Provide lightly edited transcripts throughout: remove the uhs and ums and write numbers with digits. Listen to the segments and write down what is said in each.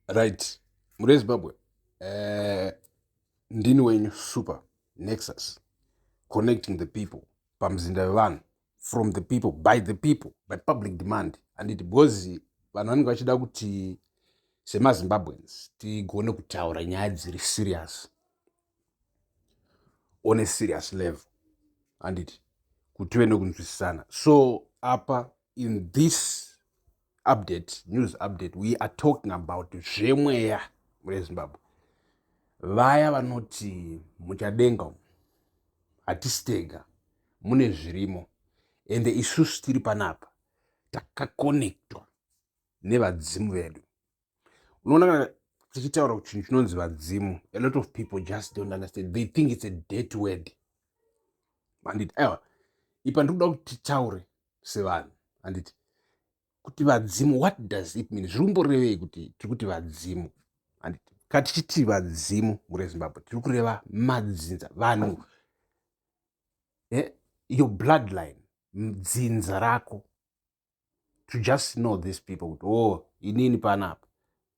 Right. Muri Zimbabwe. Ndini wenyu super Nexus. Connecting the people. Pamzinda vanhu. From the people, by the people, by public demand. And it because vanhu vanenge vachida kuti semazimbabweans tigone kutaura nyaya dziri serious on a serious level. And it kuti tive nekunzwisisana. So apa in this update, news update, we are talking about zvemweya muri Zimbabwe. Vaya vanoti muchadenga hatistega mune zvirimo ende isusu tiri panapa takakonectwa nevadzimu vedu. Unoona kana tichitaura kuti chinhu chinonzi vadzimu, a lot of people just don't understand. They think it's a dirty word. Handiti aiwa ipa ndikuda kuti titaure sevanhu. Handiti kuti vadzimu, what does it mean? Zviri kumborevei kuti tiri kuti vadzimu? Handiti katichiti vadzimu muri Zimbabwe tiri kureva madzinza, vanhu your bloodline, dzinza rako, to just know these people kuti oh inini panapa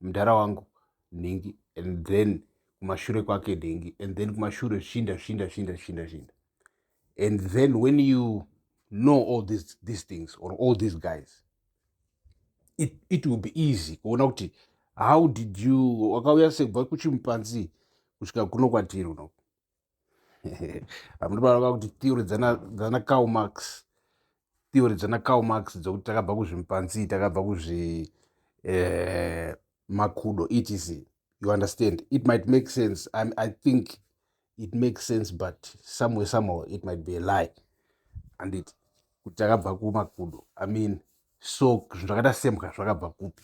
mudhara wangu nhingi, and then kumashure kwake nhingi, and then kumashure shinda, and then when you know all these things or all these guys, it will be easy kuona kuti how did you wakauya sebva kuchimpanzi kusvika kuno kwatiri uno. Hamuna kuti theory dzana Karl Marx, theory dzana Karl Marx dzokuti takabva kuzvimpanzi, takabva kuzvi makudo etc. You understand? It might make sense. I think it makes sense, but somehow it might be a lie. And it kuti takabva kumakudo, I mean, so zvakada semka zvakabva kupi?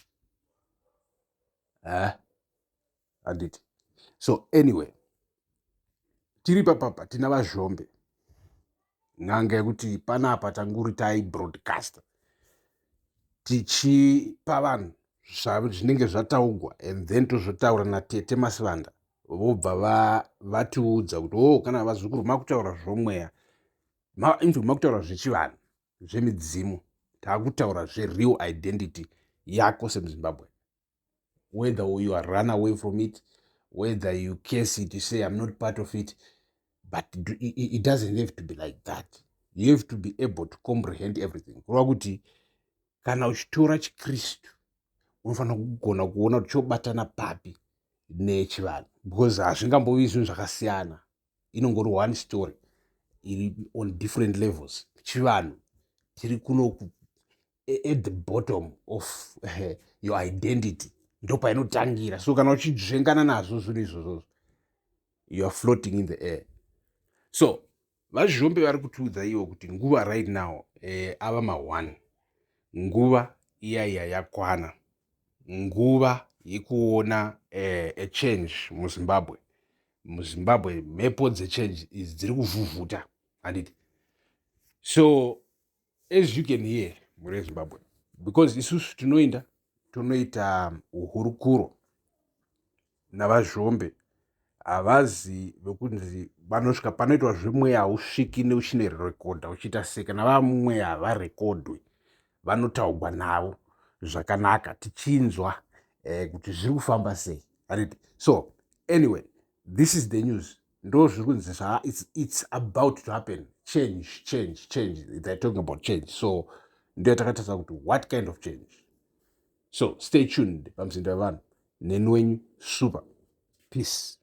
And it. So anyway, tiri papapa tina vazhombe n'anga yekuti panapa tanguri tai broadcaster tichipa vanhu zvinenge zvataugwa, and then tozotaura naTete Masivanda vobva vatiudza kuti oh kana vazukuru makutaura zvomweya, makutaura zvechivanhu zvemidzimu, takutaura zvereal identity yako semuZimbabwe. Whether you are run away from it, whether you curse it, you say I'm not part of it, but it doesn't have to be like that. You have to be able to comprehend everything. Kureva kuti kana uchitora chiKristu unofanira kugona kuona kuti chobatana papi nechivanhu, because hazvingambovi zvinhu zvakasiyana, inongori one story iri on different levels. Chivanhu tiri kuno at the bottom of your identity, ndo painotangira. So kana uchidzvengana nazvo zvinhu izvozvo, you are floating in the air. So vazhombe vari kutiudza iwo kuti nguva right now ava ma1, nguva iyaiya yakwana, nguva yekuona a change muZimbabwe. Muzimbabwe mhepo dzechange dziri kuvhuvhuta. Handiti? So as you can hear muri Zimbabwe, because isusu tonoita uhurukuro navazhombe, havazi vekunzi vanosvika panoitwa zvemweya hausviki neuchine rekodha uchiita seka navamweya havarekodhwi, vanotaugwa navo zvakanaka tichinzwa kuti zviri kufamba sei. So anyway, this is the news. Ndo zviri kunzi it's about to happen. Change. They're talking about change. So ndio takatarisa kuti what kind of change. So stay tuned. Pamzinda vanhu neni wenyu super. Peace.